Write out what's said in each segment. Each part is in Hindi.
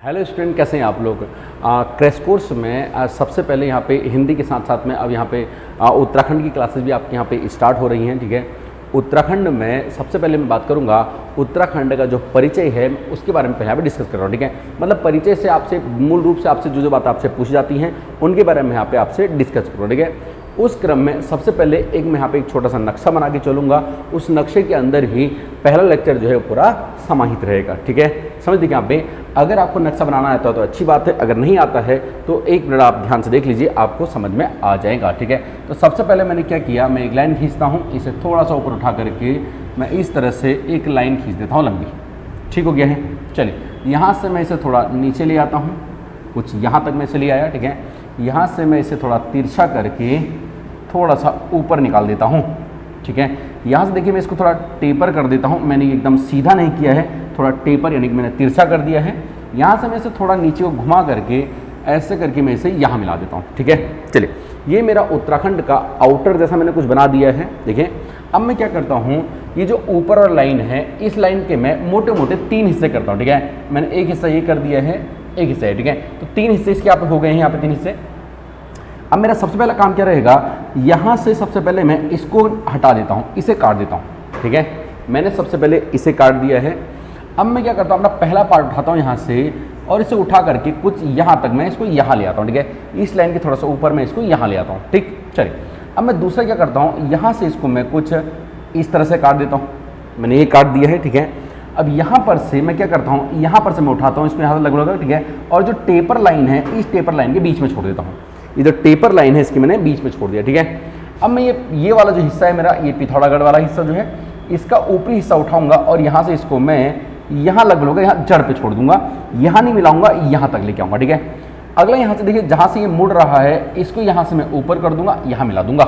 हेलो स्टूडेंट, कैसे हैं आप लोग। क्रैश कोर्स में सबसे पहले यहाँ पे हिंदी के साथ साथ में अब यहाँ पे उत्तराखंड की क्लासेस भी आपके यहाँ पे स्टार्ट हो रही हैं। ठीक है, उत्तराखंड में सबसे पहले मैं बात करूँगा उत्तराखंड का जो परिचय है उसके बारे में यहाँ पे डिस्कस कर रहा हूँ। ठीक है, मतलब परिचय से आपसे मूल रूप से आपसे जो बात आपसे पूछी जाती हैं उनके बारे में यहाँ पे आपसे डिस्कस कर रहा हूँ। ठीक है, उस क्रम में सबसे पहले मैं यहाँ पे एक छोटा सा नक्शा बना के चलूँगा। उस नक्शे के अंदर ही पहला लेक्चर जो है पूरा समाहित रहेगा। ठीक है, समझ देखिए यहाँ पे अगर आपको नक्शा बनाना आता है तो अच्छी बात है, अगर नहीं आता है तो एक मिनट आप ध्यान से देख लीजिए, आपको समझ में आ जाएगा। ठीक है, तो सबसे पहले मैंने क्या किया, मैं एक लाइन खींचता हूँ, इसे थोड़ा सा ऊपर उठा करके मैं इस तरह से एक लाइन खींच देता हूँ लंबी। ठीक हो गया है। चलिए, यहाँ से मैं इसे थोड़ा नीचे ले आता हूँ, कुछ यहाँ तक मैं इसे ले आया। ठीक है, यहाँ से मैं इसे थोड़ा तिरछा करके थोड़ा सा ऊपर निकाल देता हूँ। ठीक है, यहाँ से देखिए मैं इसको थोड़ा टेपर कर देता हूँ। मैंने एकदम सीधा नहीं किया है, थोड़ा टेपर यानी कि मैंने तिरछा कर दिया है। यहाँ से मैं इसे थोड़ा नीचे को घुमा करके ऐसे करके मैं इसे यहाँ मिला देता हूँ। ठीक है, चलिए ये मेरा उत्तराखंड का आउटर जैसा मैंने कुछ बना दिया है। देखिए अब मैं क्या करता हूँ, ये जो ऊपर और लाइन है इस लाइन के मैं मोटे मोटे 3 हिस्से करता हूँ। ठीक है, मैंने एक हिस्सा ये कर दिया है, एक हिस्सा है। ठीक है, तो 3 हिस्से इसके यहाँ पे हो गए हैं, यहाँ पे 3 हिस्से। अब मेरा सबसे पहला काम क्या रहेगा, यहाँ से सबसे पहले मैं इसको हटा देता हूँ, इसे काट देता हूँ। ठीक है, मैंने सबसे पहले इसे काट दिया है। अब मैं क्या करता हूँ, अपना पहला पार्ट उठाता हूँ यहाँ से और इसे उठा करके कुछ यहाँ तक मैं इसको यहाँ ले आता हूँ। ठीक है, इस लाइन के थोड़ा सा ऊपर मैं इसको यहाँ ले आता हूँ। ठीक, चलिए अब मैं दूसरा क्या करता हूँ, यहाँ से इसको मैं कुछ इस तरह से काट देता हूँ। मैंने ये काट दिया है। ठीक है, अब यहाँ पर से मैं क्या करता हूँ, यहाँ पर से मैं उठाता हूँ, इसको यहाँ से लगभग। ठीक है, और जो टेपर लाइन है इस टेपर लाइन के बीच में छोड़ देता हूँ। ये जो टेपर लाइन है इसकी मैंने बीच में छोड़ दिया। ठीक है, अब मैं ये वाला जो हिस्सा है मेरा, ये पिथौरागढ़ वाला हिस्सा जो है, इसका ऊपरी हिस्सा उठाऊंगा और यहाँ से इसको मैं यहाँ लगभग यहाँ जड़ पे छोड़ दूंगा, यहाँ नहीं मिलाऊंगा, यहाँ तक लेके आऊँगा। ठीक है, अगला यहाँ से देखिए जहाँ से ये मुड़ रहा है इसको यहाँ से मैं ऊपर कर दूंगा, यहाँ मिला दूंगा।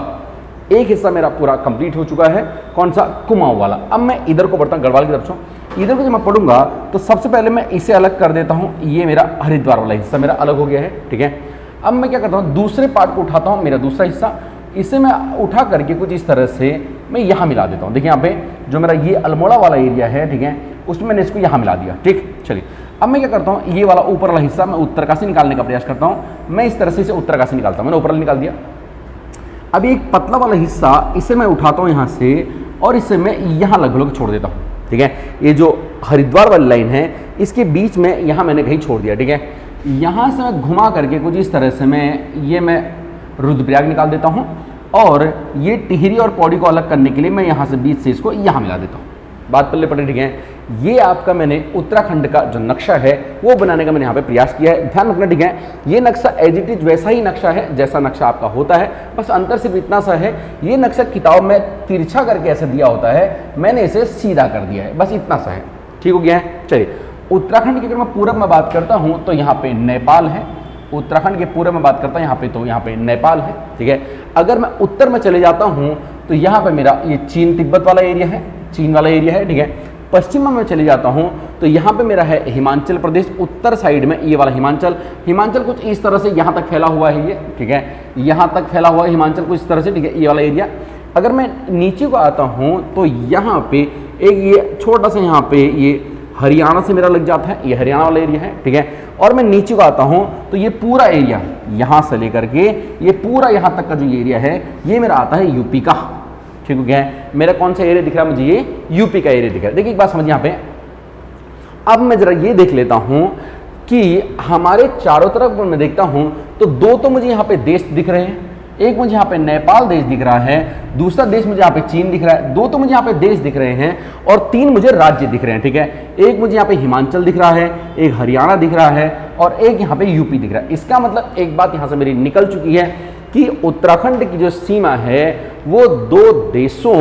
एक हिस्सा मेरा पूरा कंप्लीट हो चुका है, कौन सा, कुमाऊं वाला। अब मैं इधर को बढ़ता हूँ, गढ़वाल की तरफ से। इधर को जब मैं पढ़ूंगा तो सबसे पहले मैं इसे अलग कर देता हूँ, ये मेरा हरिद्वार वाला हिस्सा मेरा अलग हो गया है। ठीक है, अब मैं क्या करता हूँ, दूसरे पार्ट को उठाता हूँ, मेरा दूसरा हिस्सा, इसे मैं उठा करके कुछ इस तरह से मैं यहाँ मिला देता हूँ। देखिए यहाँ पे जो मेरा ये अल्मोड़ा वाला एरिया है, ठीक है, उसमें मैंने इसको यहाँ मिला दिया। ठीक, चलिए अब मैं क्या करता हूँ, ये वाला ऊपर वाला हिस्सा मैं उत्तरकाशी निकालने का प्रयास करता हूँ। मैं इस तरह से इसे उत्तरकाशी निकालता हूँ, मैंने ऊपर निकाल दिया। अब एक पतला वाला हिस्सा इसे मैं उठाता हूँ यहाँ से और इसे मैं यहाँ लगभग छोड़ देता हूँ। ठीक है, ये जो हरिद्वार वाली लाइन है इसके बीच में यहाँ मैंने कहीं छोड़ दिया। ठीक है, यहाँ से मैं घुमा करके कुछ इस तरह से मैं रुद्रप्रयाग निकाल देता हूँ और ये टिहरी और पौड़ी को अलग करने के लिए मैं यहाँ से बीच से इसको यहाँ मिला देता हूँ। बात पल्ले पड़े। ठीक है, ये आपका मैंने उत्तराखंड का जो नक्शा है वो बनाने का मैंने यहाँ पे प्रयास किया है। ध्यान रखना। ठीक है, ये नक्शा एज इट इज वैसा ही नक्शा है जैसा नक्शा आपका होता है, बस अंतर सिर्फ इतना सा है, ये नक्शा किताब में तिरछा करके ऐसे दिया होता है, मैंने इसे सीधा कर दिया है, बस इतना सा है। ठीक हो गया है। चलिए उत्तराखंड की अगर मैं पूरब में बात करता हूँ तो यहाँ पे नेपाल है। उत्तराखंड के पूरब में बात करता हूँ यहाँ पे, तो यहाँ पे नेपाल है। ठीक है, अगर मैं उत्तर में चले जाता हूँ तो यहाँ पे मेरा ये चीन तिब्बत वाला एरिया है, चीन वाला एरिया है। ठीक है, पश्चिम में चले जाता हूँ तो यहाँ पे मेरा है हिमाचल प्रदेश, उत्तर साइड में ये वाला हिमाचल कुछ इस तरह से यहाँ तक फैला हुआ है ये। ठीक है, यहाँ तक फैला हुआ है हिमाचल कुछ इस तरह से। ठीक है, ये वाला एरिया। अगर मैं नीचे को आता हूँ तो यहाँ पे एक ये छोटा सा यहाँ पे ये हरियाणा से मेरा लग जाता है, ये हरियाणा वाला एरिया है। ठीक है, और मैं नीचे को आता हूँ तो ये पूरा एरिया यहाँ से लेकर के ये पूरा यहाँ तक का जो एरिया है ये मेरा आता है यूपी का। ठीक हो गया है, मेरा कौन सा एरिया दिख रहा है मुझे, ये यूपी का एरिया दिख रहा है। देखिए एक बात समझिए यहाँ पे, अब मैं जरा ये देख लेता हूँ कि हमारे चारों तरफ मैं देखता हूँ तो 2 तो मुझे यहाँ पे देश दिख रहे हैं, एक मुझे यहाँ पे नेपाल देश दिख रहा है, दूसरा देश मुझे यहाँ पे चीन दिख रहा है। 2 तो मुझे यहाँ पे देश दिख रहे हैं और 3 मुझे राज्य दिख रहे हैं। ठीक है, एक मुझे यहाँ पे हिमाचल दिख रहा है, एक हरियाणा दिख रहा है और एक यहाँ पे यूपी दिख रहा है। इसका मतलब एक बात यहाँ से मेरी निकल चुकी है कि उत्तराखंड की जो सीमा है वो 2 देशों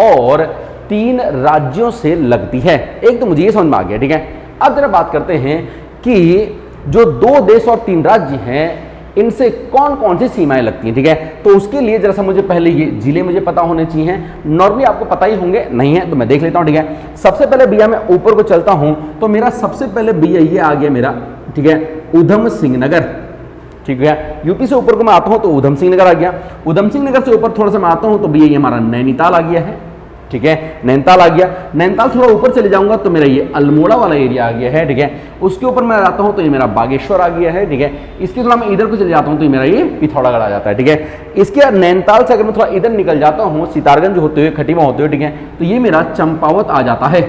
और 3 राज्यों से लगती है। एक तो मुझे ये समझ में आ गया। ठीक है, अब जरा बात करते हैं कि जो 2 देश और 3 राज्य हैं इनसे कौन कौन सी सीमाएं लगती हैं। ठीक है, तो उसके लिए जरा सा मुझे पहले ये जिले मुझे पता होने चाहिए, नॉर्मली आपको पता ही होंगे, नहीं है तो मैं देख लेता हूँ। ठीक है, सबसे पहले भैया मैं ऊपर को चलता हूँ तो मेरा सबसे पहले भैया ये आ गया मेरा, ठीक है, उधम सिंह नगर। ठीक है, यूपी से ऊपर को मैं आता हूँ तो उधम सिंह नगर आ गया। उधम सिंह नगर से ऊपर थोड़ा सा मैं आता हूँ तो भैया ये हमारा नैनीताल आ गया है। ठीक है, नैनीताल आ गया। नैनीताल थोड़ा ऊपर चले जाऊंगा तो मेरा ये अल्मोड़ा वाला एरिया आ गया है, ठीक है। उसके ऊपर मैं आता हूँ तो ये मेरा बागेश्वर आ गया है, ठीक है। इसके थोड़ा मैं इधर को चले जाता हूँ तो ये मेरा ये पिथौरागढ़ आ जाता है, ठीक है। इसके नैनीताल से अगर मैं थोड़ा इधर निकल जाता हूँ, सितारगंज होते हुए, खटीमा होते हुए, ठीक है, तो ये मेरा चंपावत आ जाता है,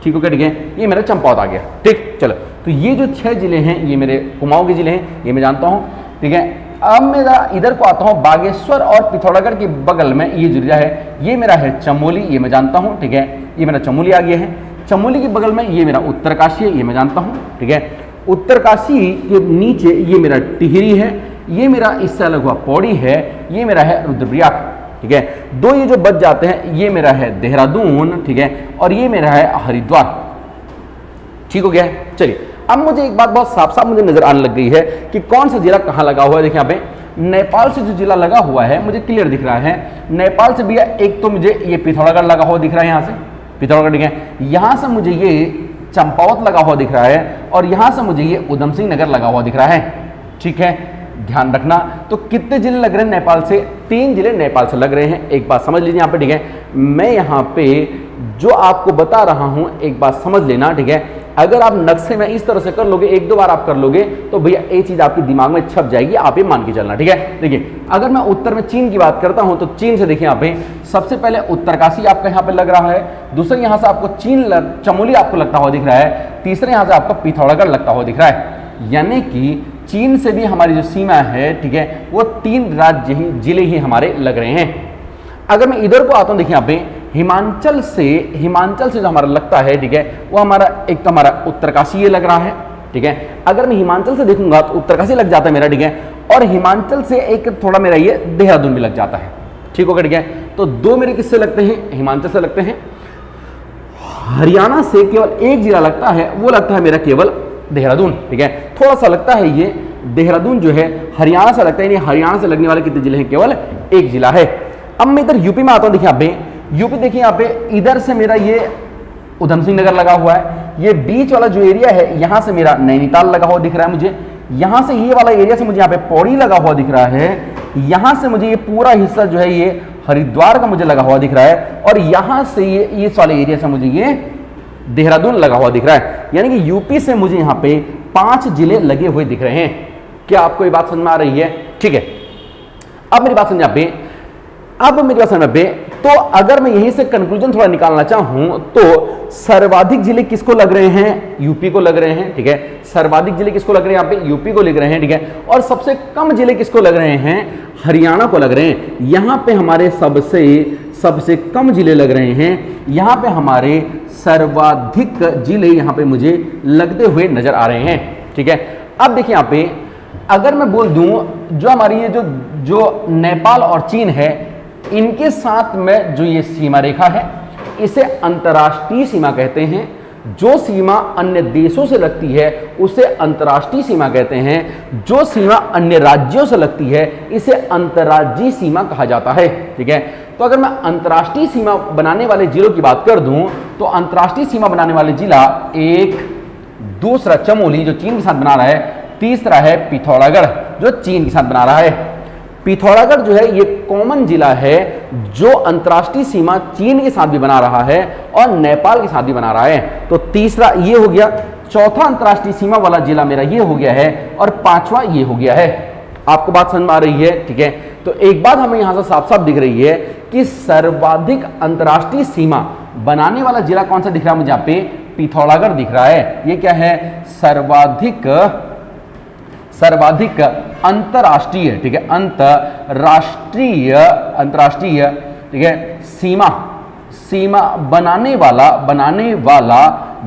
ठीक है, ठीक है। ये मेरा चंपावत आ गया, ठीक। चलो, तो ये जो 6 जिले हैं ये मेरे कुमाऊं के जिले हैं, ये मैं जानता हूँ, ठीक है। अब मेरा इधर को आता हूँ, बागेश्वर और पिथौरागढ़ के बगल में ये जिला है, ये मेरा है चमोली, ये मैं जानता हूँ, ठीक है। ये मेरा चमोली आ गया है। चमोली के बगल में ये मेरा उत्तरकाशी है, ये मैं जानता हूँ, ठीक है। उत्तरकाशी के नीचे ये मेरा टिहरी है, ये मेरा इससे अलग हुआ पौड़ी है, ये मेरा है रुद्रप्रयाग, ठीक है। 2 ये जो बच जाते हैं, ये मेरा है देहरादून, ठीक है, और ये मेरा है हरिद्वार, ठीक हो गया है। चलिए, अब मुझे एक बात बहुत साफ साफ मुझे नजर आने लग गई है कि कौन सा जिला कहाँ लगा हुआ है। देखिए यहाँ पे नेपाल से जो जिला लगा हुआ है मुझे क्लियर दिख रहा है। नेपाल से भैया एक तो मुझे ये पिथौरागढ़ लगा हुआ दिख रहा है, यहाँ से पिथौरागढ़, ठीक है। यहाँ से मुझे ये चंपावत लगा हुआ दिख रहा है और यहाँ से मुझे ये उधम सिंह नगर लगा हुआ दिख रहा है, ठीक है। ध्यान रखना, तो कितने जिले लग रहे हैं नेपाल से? 3 जिले नेपाल से लग रहे हैं। एक बात समझ लीजिए यहाँ पे, ठीक है। मैं यहाँ पे जो आपको बता रहा हूँ एक बात समझ लेना, ठीक है। अगर आप नक्शे में इस तरह से कर लोगे, 1-2 बार आप कर लोगे तो भैया ये चीज आपके दिमाग में छप जाएगी, आप ये मान के चलना, ठीक है। देखिए, अगर मैं उत्तर में चीन की बात करता हूं तो चीन से देखिए यहाँ पे सबसे पहले उत्तरकाशी आपका यहाँ पे लग रहा है, दूसरे यहाँ से आपको चमोली आपको लगता हुआ दिख रहा है, तीसरे यहाँ से आपका पिथौरागढ़ लगता हुआ दिख रहा है। यानी कि चीन से भी हमारी जो सीमा है, ठीक है, वो 3 राज्य ही जिले ही हमारे लग रहे हैं। अगर मैं इधर को आता हूँ, देखिए यहाँ पे हिमाचल से जो हमारा लगता है, ठीक है, वो हमारा एक तो हमारा उत्तरकाशी ये लग रहा है, ठीक है। अगर मैं हिमाचल से देखूंगा तो उत्तरकाशी लग जाता है मेरा, ठीक है, और हिमाचल से एक थोड़ा मेरा ये देहरादून भी लग जाता है, ठीक होगा, ठीक है। तो 2 मेरे किससे लगते हैं? हिमाचल से लगते हैं। हरियाणा से केवल एक जिला लगता है, वो लगता है मेरा केवल देहरादून, ठीक है। थोड़ा सा लगता है ये देहरादून जो है हरियाणा से लगता है, यानी हरियाणा से लगने वाले कितने जिले हैं? केवल एक जिला है। अब मैं इधर यूपी में आता हूं, देखिए यहाँ पे यूपी, देखिए यहाँ पे इधर से मेरा ये उधम सिंह नगर लगा हुआ है, ये बीच वाला जो एरिया है यहाँ से मेरा नैनीताल लगा हुआ दिख रहा है मुझे, यहाँ से ये वाला एरिया से मुझे यहाँ पे पौड़ी लगा हुआ दिख रहा है, यहाँ से मुझे ये पूरा हिस्सा जो है ये हरिद्वार का मुझे लगा हुआ दिख रहा है, और यहाँ से ये इस वाले एरिया से मुझे ये देहरादून लगा हुआ दिख रहा है। यानी कि यूपी से मुझे यहाँ पे 5 जिले लगे हुए दिख रहे हैं। क्या आपको ये बात समझ में आ रही है? ठीक है, अब मेरी बात समझ पे, तो अगर मैं यहीं से कंक्लूजन थोड़ा निकालना चाहूं तो सर्वाधिक जिले किसको लग रहे हैं? यूपी को लग रहे हैं, ठीक है। सर्वाधिक जिले किसको लग रहे हैं? यहाँ पे यूपी को लग रहे हैं, ठीक है। और सबसे कम जिले किसको लग रहे हैं? हरियाणा को लग रहे हैं। यहाँ पे हमारे सबसे कम जिले लग रहे हैं, यहाँ पे हमारे सर्वाधिक जिले यहाँ पे मुझे लगते हुए नजर आ रहे हैं, ठीक है। अब देखिए यहाँ पे अगर मैं बोल दूं जो हमारी ये जो नेपाल और चीन है, इनके साथ में जो ये सीमा रेखा है इसे अंतर्राष्ट्रीय सीमा कहते हैं। जो सीमा अन्य देशों से लगती है उसे अंतर्राष्ट्रीय सीमा कहते हैं। जो सीमा अन्य राज्यों से लगती है इसे अंतर्राज्यीय सीमा कहा जाता है, ठीक है। तो अगर मैं अंतर्राष्ट्रीय सीमा बनाने वाले जिलों की बात कर दूं तो अंतर्राष्ट्रीय सीमा बनाने वाले जिला एक, दूसरा चमोली जो चीन के साथ बना रहा है, तीसरा है पिथौरागढ़ जो चीन के साथ बना रहा है। पिथौरागढ़ जो है ये कॉमन जिला है जो अंतर्राष्ट्रीय सीमा चीन के साथ भी बना रहा है और नेपाल के साथ भी बना रहा है। तो तीसरा ये हो गया, चौथा अंतर्राष्ट्रीय सीमा वाला जिला मेरा ये हो गया है, और 5वां ये हो गया है। आपको बात समझ में आ रही है? ठीक है, तो एक बात हमें यहां से साफ साफ दिख रही है कि सर्वाधिक अंतर्राष्ट्रीय सीमा बनाने वाला जिला कौन सा दिख रहा है मुझे? यहाँ पे पिथौरागढ़ दिख रहा है। ये क्या है? सर्वाधिक अंतर्राष्ट्रीय, ठीक है, अंतर्राष्ट्रीय, ठीक है, सीमा बनाने वाला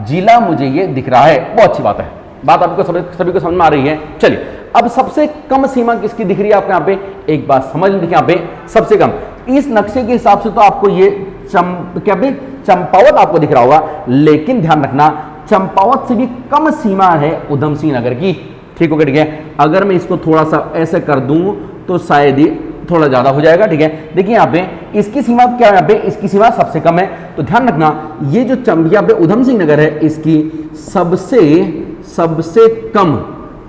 जिला मुझे ये दिख रहा है। बहुत अच्छी बात है, बात आपको सभी को समझ में आ रही है। चलिए, अब सबसे कम सीमा किसकी दिख रही है आपको यहाँ पे? एक बात समझ लीजिए, यहाँ पे सबसे कम इस नक्शे के हिसाब से तो आपको ये चंपावत आपको दिख रहा होगा, लेकिन ध्यान रखना चंपावत से भी कम सीमा है उधम सिंह नगर की, ठीक है, ठीक है। अगर मैं इसको थोड़ा सा ऐसे कर दूं तो शायद ही थोड़ा ज्यादा हो जाएगा, ठीक है। देखिए यहाँ पे इसकी सीमा क्या है? यहाँ पे इसकी सीमा सबसे कम है, तो ध्यान रखना ये जो यहाँ पे उधम सिंह नगर है इसकी सबसे कम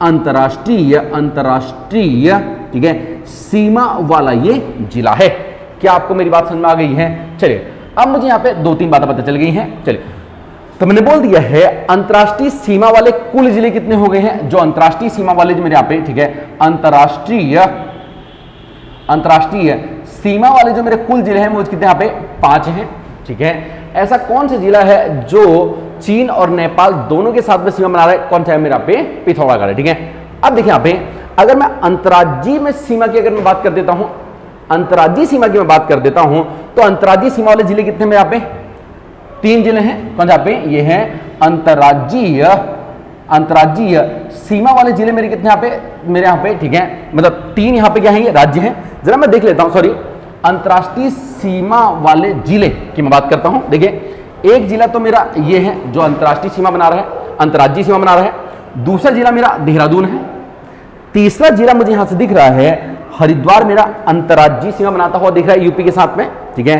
अंतर्राष्ट्रीय, ठीक है, सीमा वाला ये जिला है। क्या आपको मेरी बात समझ में आ गई है? चलिए, अब मुझे यहाँ पे 2-3 बातें पता चल गई हैं। चलिए, तो मैंने बोल दिया है अंतर्राष्ट्रीय सीमा वाले कुल जिले कितने हो गए हैं। जो अंतर्राष्ट्रीय सीमा वाले जो मेरे यहाँ पे, ठीक है, अंतर्राष्ट्रीय सीमा वाले जो मेरे कुल जिले हैं वो कितने यहाँ पे 5 हैं, ठीक है। ऐसा कौन सा जिला है जो चीन और नेपाल दोनों के साथ में सीमा बना रहा है, कौन सा है मेरा पे, पिथौरागढ़ है, ठीक है। अब देखिए यहाँ पे अगर मैं अंतर्राज्यीय में सीमा की अगर मैं बात कर देता हूं, अंतर्राज्यीय सीमा की मैं बात कर देता हूं, तो अंतर्राज्यीय सीमा वाले जिले कितने मेरे यहाँ पे 3 जिले हैं। कौन सा पे, ये है अंतर्राज्यीय सीमा वाले जिले मेरे कितने यहाँ पे, मेरे यहाँ पे, ठीक है, मतलब 3 यहाँ पे क्या है, ये राज्य हैं। जरा मैं देख लेता हूं, सॉरी, अंतर्राष्ट्रीय सीमा वाले जिले की मैं बात करता हूं। देखिए, एक जिला तो मेरा ये है जो अंतर्राष्ट्रीय सीमा बना रहा है, अंतर्राज्यीय सीमा बना रहा है। दूसरा जिला मेरा देहरादून है। तीसरा जिला मुझे यहां से दिख रहा है हरिद्वार, मेरा अंतर्राज्यीय सीमा बनाता हुआ दिख रहा है यूपी के साथ में, ठीक है।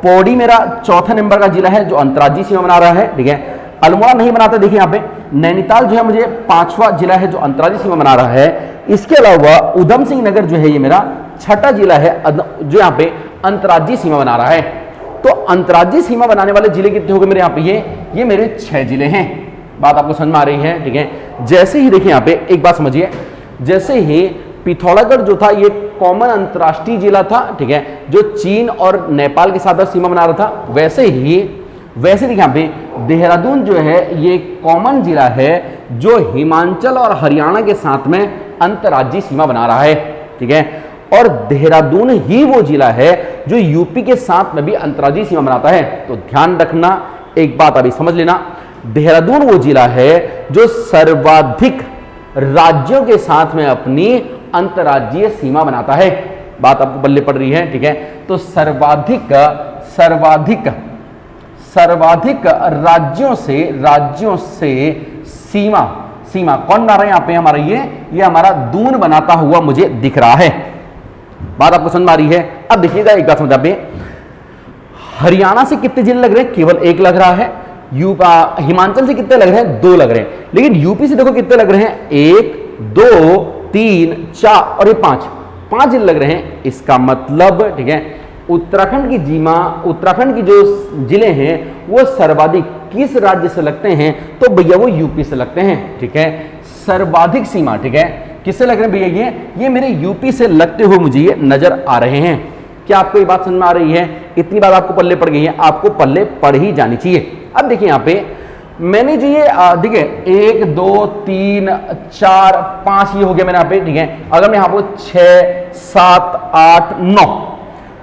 पौड़ी मेरा चौथा नंबर का जिला है जो अंतर्राज्यीय सीमा बना रहा है, ठीक है। अल्मोड़ा नहीं बनाता, देखिए यहाँ पे। नैनीताल जो है मुझे 5वां जिला है जो अंतर्राज्यीय सीमा बना रहा है। इसके अलावा उधम सिंह नगर जो है ये मेरा 6ठा जिला है जो यहाँ पे अंतर्राज्यीय सीमा बना रहा है। तो अंतर्राज्यीय सीमा बनाने वाले जिले कितने हो गए मेरे यहाँ पे, ये मेरे 6 जिले हैं। बात आपको समझ में आ रही है, ठीक है। जैसे ही देखिए यहाँ पे एक बात समझिए, जैसे ही पिथौरागढ़ जो था ये कॉमन अंतर्राष्ट्रीय जिला था, ठीक है, जो चीन और नेपाल के साथ सीमा बना रहा था, वैसे देखिए यहाँ पे देहरादून जो है ये कॉमन जिला है जो हिमाचल और हरियाणा के साथ में अंतर्राज्यीय सीमा बना रहा है, ठीक है। और देहरादून ही वो जिला है जो यूपी के साथ में भी अंतर्राज्यीय सीमा बनाता है। तो ध्यान रखना, एक बात अभी समझ लेना, देहरादून वो जिला है जो सर्वाधिक राज्यों के साथ में अपनी अंतर्राज्यीय सीमा बनाता है। बात आपको बल्ले पड़ रही है, ठीक है। तो सर्वाधिक राज्यों से सीमा कौन बना रहा है यहाँ पे, हमारा ये हमारा दून बनाता हुआ मुझे दिख रहा है। बात आपको समझ में आ रही है। अब देखिएगा एक बात समझ पे, हरियाणा से कितने जिले लग रहे हैं, केवल 1 लग रहा है। हिमाचल से कितने लग रहे हैं, 2 लग रहे हैं। लेकिन यूपी से देखो कितने लग रहे हैं, 1 2 3 4 और ये 5 जिले लग रहे हैं। इसका मतलब, ठीक है, उत्तराखंड की जो जिले हैं वो सर्वाधिक किस राज्य से लगते हैं, तो भैया वो यूपी से लगते हैं, ठीक है। सर्वाधिक सीमा, ठीक है, किससे लग रहे हैं भैया, ये मेरे यूपी से लगते हुए मुझे ये नजर आ रहे हैं। क्या आपको ये बात समझ में आ रही है? इतनी बात आपको पल्ले पड़ गई है, आपको पल्ले पड़ ही जानी चाहिए। अब देखिए यहाँ पे मैंने जो ये देखिए 1 2 3 4 5 ये हो गया मेरे यहाँ पे, ठीक है। अगर मैं यहाँ पे 6 7 8 9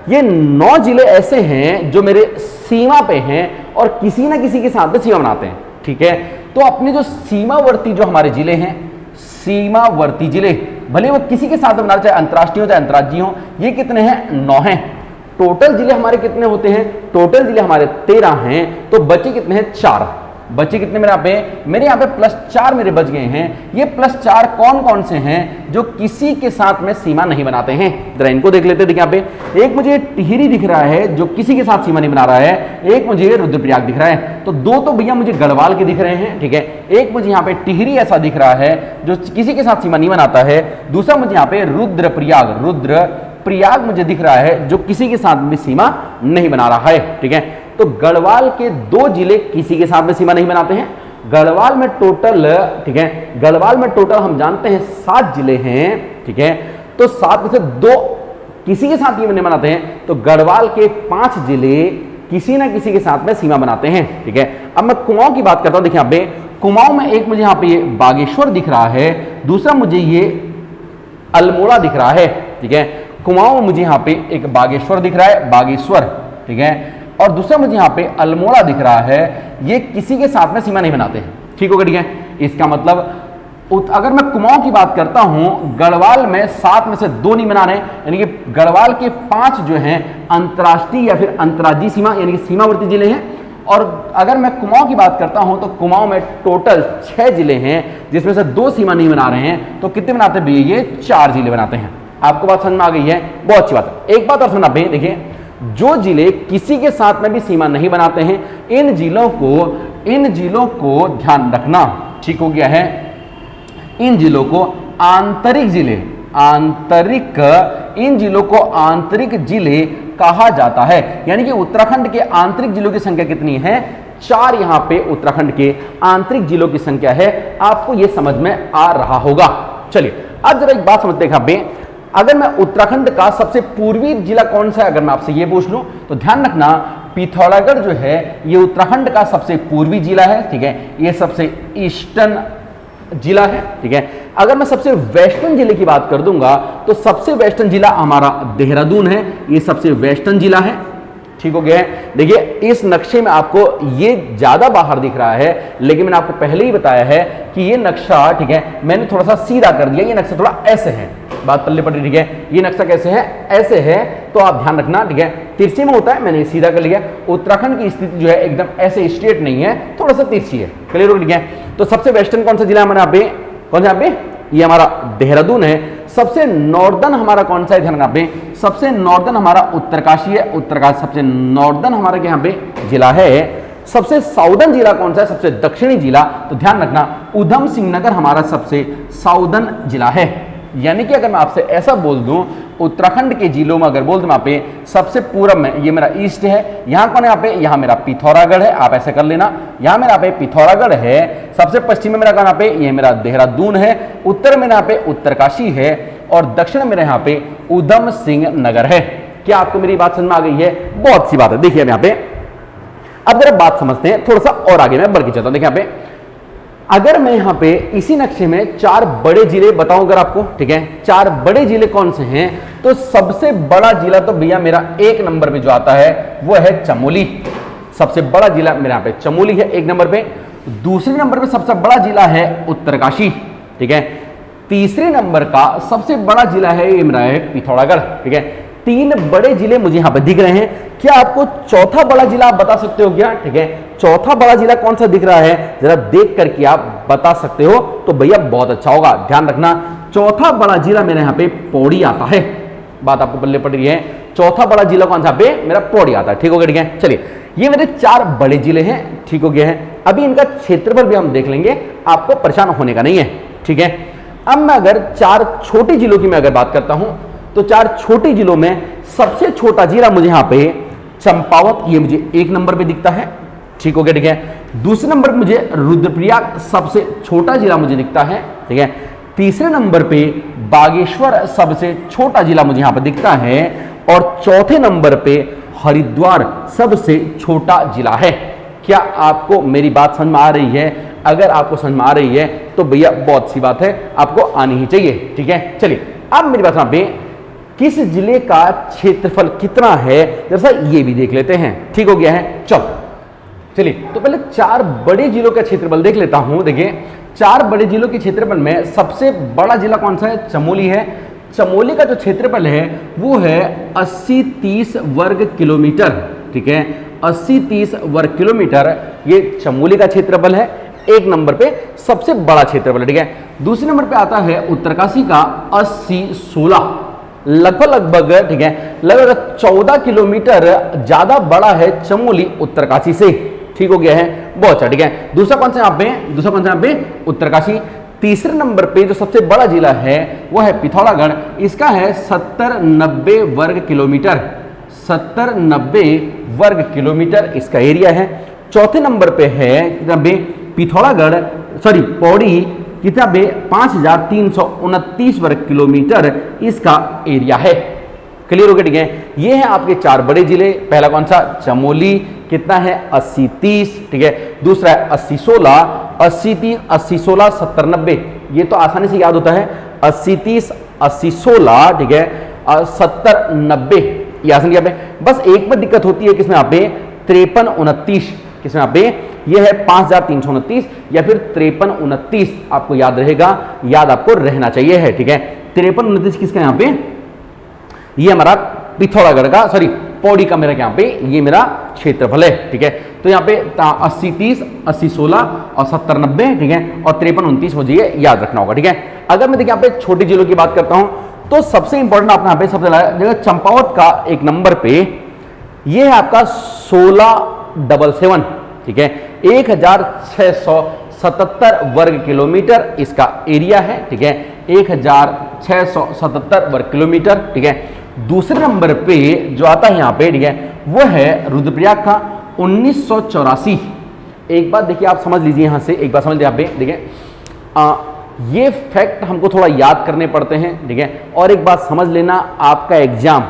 ये 9 जिले ऐसे हैं जो मेरे सीमा पे हैं और किसी ना किसी के साथ में सीमा बनाते हैं, ठीक है। तो अपने जो सीमावर्ती जो हमारे जिले हैं, सीमावर्ती जिले, भले वो किसी के साथ बना, चाहे अंतर्राष्ट्रीय हो चाहे अंतर्राज्यीय हो, ये कितने हैं, 9 हैं। टोटल जिले हमारे कितने होते हैं, टोटल जिले हमारे 13 हैं। तो बचे कितने हैं, 4। बचे कितने मेरे यहाँ पे +4 मेरे बच गए हैं। ये +4 कौन कौन से हैं जो किसी के साथ में सीमा नहीं बनाते हैं, जरा इनको देख लेते हैं। देखिए यहाँ पे एक मुझे टिहरी दिख रहा है जो किसी के साथ सीमा नहीं बना रहा है, एक मुझे रुद्रप्रयाग दिख रहा है। तो 2 तो भैया मुझे गढ़वाल के दिख रहे हैं, ठीक है। एक मुझे यहाँ पे टिहरी ऐसा दिख रहा है जो किसी के साथ सीमा नहीं बनाता है। दूसरा मुझे यहाँ पे रुद्रप्रयाग मुझे दिख रहा है जो किसी के साथ भी सीमा नहीं बना रहा है, ठीक है। तो गढ़वाल के 2 जिले किसी के साथ में सीमा नहीं बनाते हैं। गढ़वाल में टोटल, ठीक है, गढ़वाल में टोटल हम जानते हैं 7 जिले हैं, ठीक है। तो 7 में से 2 किसी के साथ नहीं बनाते हैं। तो गढ़वाल के 5 जिले किसी ना किसी के साथ में सीमा बनाते हैं, ठीक है। अब मैं कुमाऊं की बात करता हूं। देखिए यहाँ पे कुमाऊं में एक मुझे यहाँ पे ये बागेश्वर दिख रहा है, दूसरा मुझे ये अल्मोड़ा दिख रहा है, ठीक है। कुमाऊं में मुझे यहाँ पे एक बागेश्वर दिख रहा है, बागेश्वर, ठीक है, और दूसरा मुझे यहाँ पे अल्मोड़ा दिख रहा है। ये किसी के साथ में सीमा नहीं बनाते हैं, ठीक होगा, ठीक है। इसका मतलब अगर मैं कुमाऊं की बात करता हूं, गढ़वाल में 7 में से 2 नहीं बना रहे, यानी कि गढ़वाल के 5 जो हैं अंतर्राष्ट्रीय या फिर अंतर्राज्यीय सीमा यानी कि सीमावर्ती जिले हैं। और अगर मैं कुमाऊं की बात करता हूं तो कुमाऊं में टोटल 6 जिले हैं जिसमें से 2 सीमा नहीं बना रहे हैं। तो कितने बनाते हैं भैया, ये 4 जिले बनाते हैं। आपको बात समझ में आ गई है, बहुत अच्छी बात है। एक बात और सुना भैया, देखिए जो जिले किसी के साथ में भी सीमा नहीं बनाते हैं, इन जिलों को ध्यान रखना, ठीक हो गया है। इन जिलों को आंतरिक जिले कहा जाता है। यानी कि उत्तराखंड के आंतरिक जिलों की संख्या कितनी है? 4 यहां पे उत्तराखंड के आंतरिक जिलों की संख्या है। आपको यह समझ में आ रहा होगा। चलिए अब जरा एक बात समझते हैं। यहां पे अगर मैं उत्तराखंड का सबसे पूर्वी जिला कौन सा है, अगर मैं आपसे ये पूछ लूं तो ध्यान रखना पिथौरागढ़ जो है ये उत्तराखंड का सबसे पूर्वी जिला है। ठीक है, ये सबसे ईस्टर्न जिला है। ठीक है, अगर मैं सबसे वेस्टर्न जिले की बात कर दूंगा तो सबसे वेस्टर्न जिला हमारा देहरादून है। ये सबसे वेस्टर्न जिला है। ठीक हो गया है। देखिए इस नक्शे में आपको ये ज्यादा बाहर दिख रहा है, लेकिन मैंने आपको पहले ही बताया है कि ये नक्शा, ठीक है, मैंने थोड़ा सा सीधा कर दिया। ये नक्शा थोड़ा ऐसे है, बात पल्ले पड़ रही। ठीक है, ये नक्शा कैसे है? ऐसे है, तो आप ध्यान रखना। ठीक है, तिरछे में होता है, मैंने सीधा कर लिया। उत्तराखंड की स्थिति जो है एकदम ऐसे स्ट्रेट नहीं है, थोड़ा सा तिरछी है। क्लियर हो गया? तो सबसे वेस्टर्न कौन सा जिला है हमारे यहाँ पे? कौन सा यहाँ पे? ये हमारा देहरादून है। सबसे नॉर्दर्न हमारा कौन सा है? ध्यान रखना पे, सबसे नॉर्दर्न हमारा उत्तरकाशी है। उत्तरकाशी सबसे नॉर्दर्न हमारा यहाँ पे जिला है। सबसे साउदर्न जिला कौन सा है? सबसे दक्षिणी जिला, तो ध्यान रखना उधम सिंह नगर हमारा सबसे साउदर्न जिला है। यानी कि अगर मैं आपसे ऐसा बोल दूं उत्तराखंड के जिलों में अगर बोल दूं, यहाँ पे सबसे पूर्व में ये मेरा ईस्ट है। यहाँ कौन है? यहाँ पे, यहाँ मेरा पिथौरागढ़ है। आप ऐसे कर लेना, यहाँ मेरा पे पिथौरागढ़ है। सबसे पश्चिम में मेरा कौन? यहाँ पे ये मेरा देहरादून है। उत्तर में यहाँ पे उत्तरकाशी है और दक्षिण में यहाँ पे उधम सिंह नगर है। क्या आपको मेरी बात समझ में आ गई है? बहुत सी बात है। देखिए यहाँ पे अब जरा बात समझते हैं, थोड़ा सा और आगे मैं बढ़ के चलता हूं। देखिए यहाँ पे अगर मैं यहाँ पे इसी नक्शे में 4 बड़े जिले बताऊं अगर आपको, ठीक है, 4 बड़े जिले कौन से हैं, तो सबसे बड़ा जिला तो भैया मेरा 1 नंबर पे जो आता है वो है चमोली। सबसे बड़ा जिला मेरे यहाँ पे चमोली है 1 नंबर पे। दूसरे नंबर पे सबसे बड़ा जिला है उत्तरकाशी। ठीक है, तीसरे नंबर का सबसे बड़ा जिला है ये मेरा है पिथौरागढ़। ठीक है, 3 बड़े जिले मुझे यहाँ पे दिख रहे हैं। क्या आपको चौथा बड़ा जिला आप बता सकते हो क्या? ठीक है, चौथा बड़ा जिला कौन सा दिख रहा है? जरा देख करके आप बता सकते हो तो भैया बहुत अच्छा होगा। ध्यान रखना चौथा बड़ा जिला मेरे यहाँ पे पौड़ी आता है। बात आपको बल्ले पड़ रही है। चौथा बड़ा जिला कौन सा पे? मेरा पौड़ी आता है। ठीक हो गया? ठीक है, चलिए ये मेरे 4 बड़े जिले हैं। ठीक हो गया है। अभी इनका क्षेत्रफल भी हम देख लेंगे, आपको परेशान होने का नहीं है। ठीक है, अब मैं अगर 4 छोटे जिलों की मैं अगर बात करता हूं तो 4 छोटे जिलों में सबसे छोटा जिला मुझे यहाँ पे चंपावत, ये मुझे 1 नंबर पे दिखता है। ठीक हो गया? ठीक है, दूसरे नंबर पे मुझे रुद्रप्रयाग सबसे छोटा जिला मुझे दिखता है। ठीक है, तीसरे नंबर पे बागेश्वर सबसे छोटा जिला मुझे यहाँ पे दिखता है और चौथे नंबर पे हरिद्वार सबसे छोटा जिला है। क्या आपको मेरी बात समझ में आ रही है? अगर आपको समझ में आ रही है तो भैया बहुत सी बात है, आपको आनी ही चाहिए। ठीक है, चलिए अब मेरी बात यहाँ पे किस जिले का क्षेत्रफल कितना है जैसा ये भी देख लेते हैं। ठीक हो गया है? चलो चलिए तो पहले 4 बड़े जिलों का क्षेत्रफल देख लेता हूं। देखिए 4 बड़े जिलों के क्षेत्रफल में सबसे बड़ा जिला कौन सा है? चमोली है। चमोली का जो क्षेत्रफल है वो है 80-30 वर्ग किलोमीटर। ठीक है, 80-30 वर्ग किलोमीटर ये चमोली का क्षेत्रफल है। 1 नंबर पे सबसे बड़ा क्षेत्रफल है। ठीक है, दूसरे नंबर पे आता है उत्तरकाशी का 80-16, लगभग ठीक है, लगभग 14 किलोमीटर ज्यादा बड़ा है चमोली उत्तरकाशी से। ठीक हो गया है? बहुत अच्छा। ठीक है, दूसरा कौन सा यहाँ पे? दूसरा कौन सा यहाँ पे? उत्तरकाशी। तीसरे नंबर पे जो सबसे बड़ा जिला है वो है पिथौरागढ़। इसका है 70-90 वर्ग किलोमीटर। 70-90 वर्ग किलोमीटर इसका एरिया है। चौथे नंबर पे है पिथौरागढ़, सॉरी पौड़ी, कितना बे? 5329 वर्ग किलोमीटर इसका एरिया है। क्लियर हो गया? ठीक है, ये है आपके 4 बड़े जिले। पहला कौन सा? चमोली, कितना है? 80-30। ठीक है, दूसरा है 80-16, 80-30, 80-16, 70-90। ये तो आसानी से याद होता है, 80-30, 80-16, ठीक है, 70-90 ये आसान यहाँ पे। बस एक में दिक्कत होती है किसमें? यहाँ पे 53-29। किसमें? यहाँ पे ये है 5329 या फिर 53-29। आपको याद रहेगा, याद आपको रहना चाहिए है। ठीक है, 53-29 किसका? यहाँ पे ये हमारा पिथौरागढ़ का, सॉरी पौड़ी का मेरा यहाँ पे ये मेरा क्षेत्रफल है। ठीक है, तो यहाँ पे 80-30, 80-16 और 70-90। ठीक है, और 53-29 मुझे ये याद रखना होगा। ठीक है, अगर मैं देखिए यहाँ पे छोटे जिलों की बात करता हूं तो सबसे इंपॉर्टेंट आपने यहाँ पे सबसे जगह चंपावत का 1 नंबर पे ये है आपका 1677। ठीक है, 1677 वर्ग किलोमीटर इसका एरिया है। ठीक है, 1677 वर्ग किलोमीटर। ठीक है, दूसरे नंबर पे जो आता है यहाँ पे, ठीक है, वो है रुद्रप्रयाग का 1984। एक बात देखिए, आप समझ लीजिए यहाँ से, एक बात समझ लीजिए यहाँ पे, देखिए ये फैक्ट हमको थोड़ा याद करने पड़ते हैं, ठीक है। और एक बात समझ लेना, आपका एग्जाम,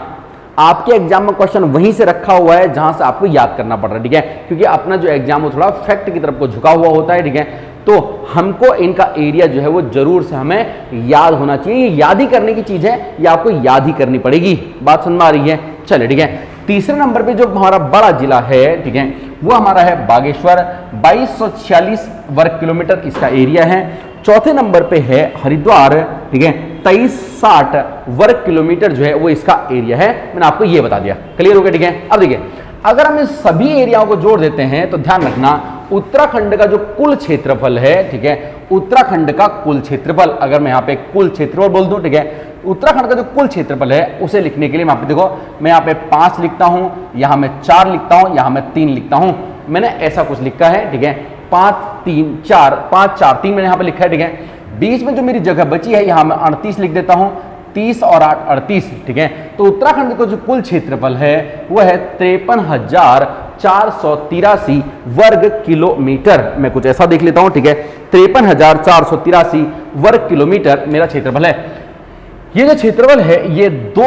आपके एग्जाम में क्वेश्चन वहीं से रखा हुआ है जहां से आपको याद करना पड़ रहा है, ठीक है, क्योंकि अपना जो एग्जाम वो थोड़ा फैक्ट की तरफ को झुका हुआ होता है, ठीक है। तो हमको इनका एरिया जो है वो जरूर से हमें याद होना चाहिए। ये याद ही करने की चीज है, ये आपको याद ही करनी पड़ेगी। बात समझ में आ रही है? चलिए, ठीक है। तीसरे नंबर पे जो हमारा बड़ा जिला है, ठीक है, वो हमारा है बागेश्वर, 2246 वर्ग किलोमीटर इसका एरिया है। चौथे नंबर पे है हरिद्वार, ठीक है, 2360 वर्ग किलोमीटर जो है वो इसका एरिया है। मैंने आपको ये बता दिया, क्लियर हो गया, ठीक है। अब देखिए, अगर हम इस सभी एरियाओं को जोड़ देते हैं तो ध्यान रखना, उत्तराखंड का जो कुल क्षेत्रफल है, ठीक है, उत्तराखंड का कुल क्षेत्रफल, अगर मैं यहाँ पे कुल क्षेत्रफल बोल दूं, ठीक है, उत्तराखंड का जो कुल क्षेत्रफल है उसे लिखने के लिए यहाँ पे देखो, मैं यहाँ पे 5 लिखता हूँ, यहाँ मैं 4 लिखता हूँ, यहाँ मैं 3 लिखता हूँ। मैंने ऐसा कुछ लिखा है, ठीक है, 5 3 4 5 4 3 मैंने यहाँ पे लिखा है, ठीक है। बीच में जो मेरी जगह बची है यहाँ मैं 38 लिख देता हूँ, 30 और 8 38, ठीक है। तो उत्तराखंड का जो कुल क्षेत्रफल है वो है 53,483 वर्ग किलोमीटर। मैं कुछ ऐसा देख लेता हूं, ठीक है, 53,483 वर्ग किलोमीटर मेरा क्षेत्रफल है। ये जो क्षेत्रफल है ये 2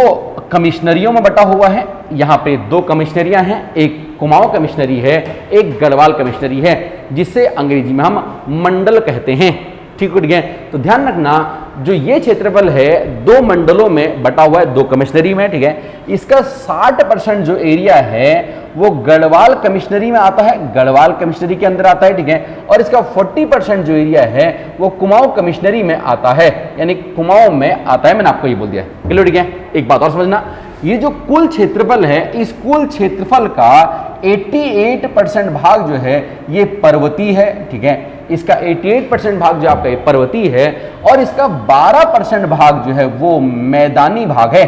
कमिश्नरियों में बटा हुआ है। यहाँ पे 2 कमिश्नरियां हैं, एक कुमाऊं कमिश्नरी है, एक गढ़वाल कमिश्नरी है, जिसे अंग्रेजी में हम मंडल कहते हैं, ठीक है। तो ध्यान रखना, जो ये क्षेत्रफल है 2 मंडलों में बटा हुआ है, 2 कमिश्नरी में, ठीक है। इसका 60% जो एरिया है वो गढ़वाल कमिश्नरी में आता है, गढ़वाल कमिश्नरी के अंदर आता है, ठीक है। और इसका 40% जो एरिया है वो कुमाऊं कमिश्नरी में आता है, यानी कुमाऊं में आता है। मैंने आपको ये बोल दिया, क्लियर, ठीक है। एक बात और समझना, ये जो कुल क्षेत्रफल है, इस कुल क्षेत्रफल का 88% भाग जो है ये पर्वतीय है, ठीक है। इसका 88% भाग जो आपका पर्वतीय है और इसका 12% भाग जो है वो मैदानी भाग है।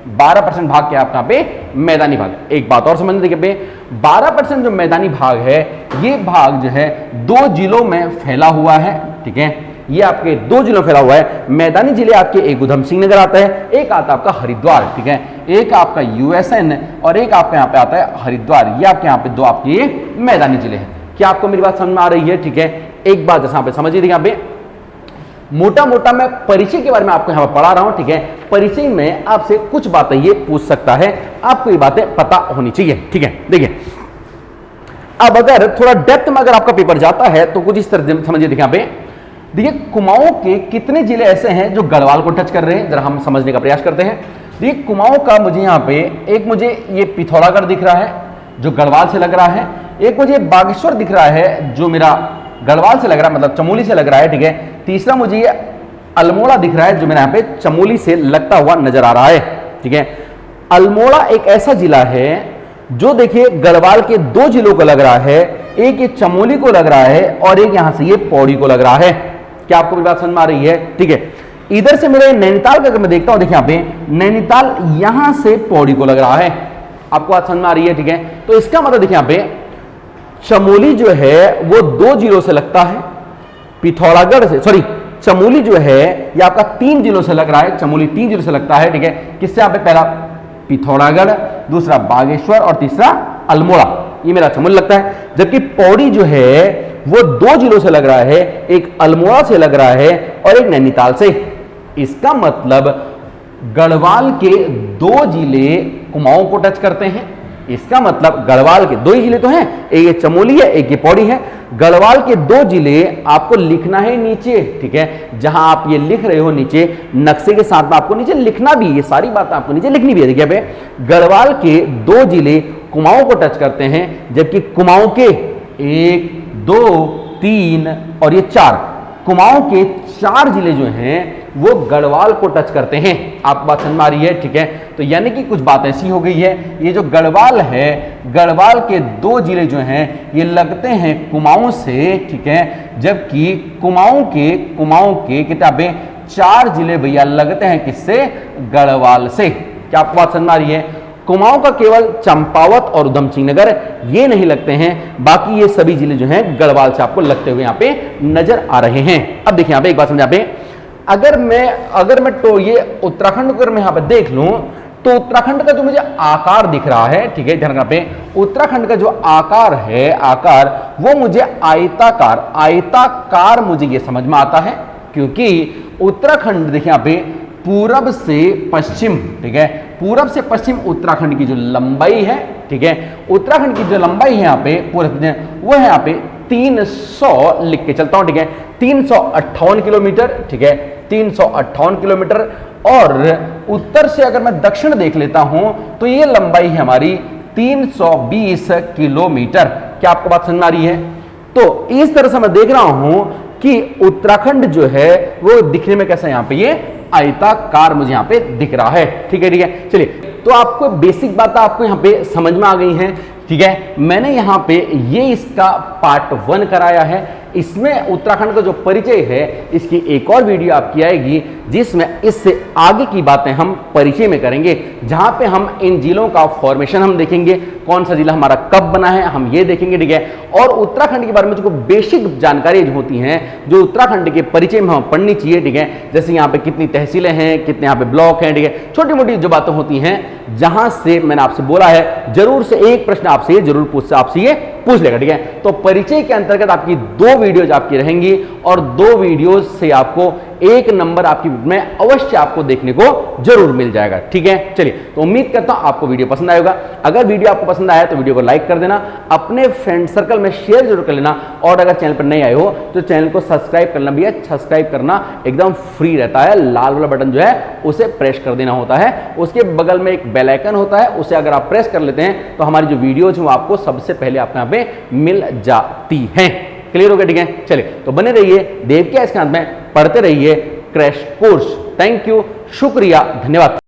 12% भाग क्या आपका पे मैदानी भाग। एक बात और समझने देखिए, 12% जो मैदानी भाग है ये भाग जो है 2 जिलों में फैला हुआ है, ठीक है। ये आपके 2 जिलों में फैला हुआ है। मैदानी जिले आपके, एक उधम सिंह नगर आता है, एक आता है आपका हरिद्वार, ठीक है। एक आपका यूएसएन और एक आपका यहाँ पे आता है हरिद्वार। ये आपके यहाँ पे 2 आपके मैदानी जिले हैं। क्या आपको मेरी बात समझ में आ रही है? ठीक है। एक बात जैसा यहाँ पे समझिए, यहाँ पे मोटा मोटा मैं परिचय के बारे में आपको यहाँ पर पढ़ा रहा हूं, ठीक है। परिचय में आपसे कुछ बातें ये पूछ सकता है, आपको ये बातें पता होनी चाहिए, ठीक है। देखिए, अब अगर थोड़ा डेप्थ में अगर आपका पेपर जाता है तो कुछ इस तरह समझिए, देखिए यहाँ पे देखिए, कुमाऊं के कितने जिले ऐसे हैं जो गढ़वाल को टच कर रहे हैं, जरा हम समझने का प्रयास करते हैं। देखिए, कुमाऊं का मुझे यहाँ पे एक मुझे ये पिथौरागढ़ दिख रहा है जो गढ़वाल से लग रहा है, एक मुझे बागेश्वर दिख रहा है जो मेरा गढ़वाल से लग रहा है, मतलब चमोली से लग रहा है, ठीक है। तीसरा मुझे ये अल्मोड़ा दिख रहा है जो मेरे यहाँ पे चमोली से लगता हुआ नजर आ रहा है, ठीक है। अल्मोड़ा एक ऐसा जिला है जो देखिए गढ़वाल के 2 जिलों को लग रहा है, एक ये चमोली को लग रहा है और एक यहां से ये पौड़ी को लग रहा है। क्या आपको बात समझ में आ रही है? ठीक है। इधर से मेरे नैनीताल का अगर मैं देखता हूं, देखिए यहाँ पे नैनीताल यहां से पौड़ी को लग रहा है। आपको बात समझ में आ रही है? ठीक है। तो इसका मतलब देखिए यहाँ पे चमोली जो है वो 2 जिलों से लगता है, पिथौरागढ़ से, सॉरी चमोली जो है ये आपका 3 जिलों से लग रहा है, चमोली 3 जिलों से लगता है, ठीक है। किससे? यहाँ पे पहला पिथौरागढ़, दूसरा बागेश्वर और तीसरा अल्मोड़ा, ये मेरा चमोली लगता है। जबकि पौड़ी जो है वो 2 जिलों से लग रहा है, एक अल्मोड़ा से लग रहा है और एक नैनीताल से। इसका मतलब गढ़वाल के 2 जिले कुमाऊं को टच करते हैं। इसका मतलब गढ़वाल के 2 ही जिले तो हैं, एक ये चमोली है, एक ये पौड़ी है। गढ़वाल के 2 जिले आपको लिखना है नीचे, ठीक है। जहां आप ये लिख रहे हो नीचे नक्शे के साथ में आपको नीचे लिखना भी, ये सारी बात आपको नीचे लिखनी भी है। देखिए पे गढ़वाल के 2 जिले कुमाऊं को टच करते हैं, जबकि कुमाऊं के 1 2 3 और ये 4 कुमाऊं के 4 जिले जो हैं वो गढ़वाल को टच करते हैं। आपको बात समझ में आ रही है? ठीक है। तो यानी कि कुछ बात ऐसी हो गई है, ये जो गढ़वाल है, गढ़वाल के 2 जिले जो हैं ये लगते हैं कुमाऊं से, ठीक है। जबकि कुमाऊं के किताबें 4 जिले भैया लगते हैं किससे? गढ़वाल से। क्या आपको बात समझ में आ रही है? कुमाऊं का केवल चंपावत और उधम सिंह नगर ये नहीं लगते हैं, बाकी ये सभी जिले जो हैं गढ़वाल से आपको लगते हुए यहाँ पे नजर आ रहे हैं। अब देखिए यहाँ पे एक बात समझ, यहाँ पे अगर मैं तो ये उत्तराखंड को अगर मैं यहाँ पे देख लूं तो उत्तराखंड का जो मुझे आकार दिख रहा है, ठीक है, ध्यान रखना पे, उत्तराखंड का जो आकार है, आकार वो मुझे आयताकार मुझे ये समझ में आता है, क्योंकि उत्तराखंड देखिए यहाँ पे पूरब से पश्चिम, ठीक है, पूरब से पश्चिम उत्तराखंड की जो लंबाई है, ठीक है, उत्तराखंड की जो लंबाई है यहाँ पे पूरब वो है यहाँ पे 300 लिख के चलता हूं, ठीक है, 358 किलोमीटर, ठीक है, 358 किलोमीटर। और उत्तर से अगर मैं दक्षिण देख लेता हूं तो ये लंबाई है हमारी 320 किलोमीटर। क्या आपको बात समझ में आ रही है? तो इस तरह से मैं देख रहा हूं कि उत्तराखंड जो है वो दिखने में कैसा, यहां पे ये आयताकार मुझे यहां पे दिख रहा है, ठीक है, ठीक है। चलिए, तो आपको बेसिक बात आपको यहां पे समझ में आ गई है, ठीक है। मैंने यहां पे ये इसका पार्ट 1 कराया है। इसमें उत्तराखंड का जो परिचय है इसकी एक और वीडियो आपकी आएगी जिसमें इससे आगे की बातें हम परिचय में करेंगे, जहां पे हम इन जिलों का फॉर्मेशन हम देखेंगे, कौन सा जिला हमारा कब बना है हम ये देखेंगे, ठीक है। और उत्तराखंड के बारे में जो बेसिक जानकारी जो होती हैं, जो उत्तराखंड के परिचय में हम पढ़नी चाहिए, ठीक है, जैसे यहाँ पे कितनी तहसीलें हैं, कितने यहाँ पे ब्लॉक हैं, ठीक है, छोटी मोटी जो बातें होती हैं, जहां से मैंने आपसे बोला है जरूर से एक प्रश्न आपसे ये जरूर आपसे ये पूछ लेगा, ठीक है। तो परिचय के अंतर्गत आपकी 2 वीडियोज आपकी रहेंगी और 2 वीडियोज से आपको 1 नंबर आपकी में अवश्य आपको देखने को जरूर मिल जाएगा, ठीक है। चलिए, तो उम्मीद करता हूं आपको वीडियो पसंद आएगा। अगर वीडियो आपको पसंद आया तो वीडियो को लाइक कर देना, अपने फ्रेंड सर्कल में शेयर जरूर कर लेना, और अगर चैनल पर नए आए हो तो चैनल को सब्सक्राइब करना भी है। सब्सक्राइब करना एकदम फ्री रहता है, लाल वाला बटन जो है उसे प्रेस कर देना होता है, उसके बगल में एक बेल आइकन होता है, उसे अगर आप प्रेस कर लेते हैं तो हमारी जो वीडियोज वो आपको सबसे पहले आपके यहाँ पे मिल जाती हैं। क्लियर हो गया, ठीक है। चलिए, तो बने रहिए देव के इसके अंत में, पढ़ते रहिए क्रैश कोर्स। थैंक यू, शुक्रिया, धन्यवाद।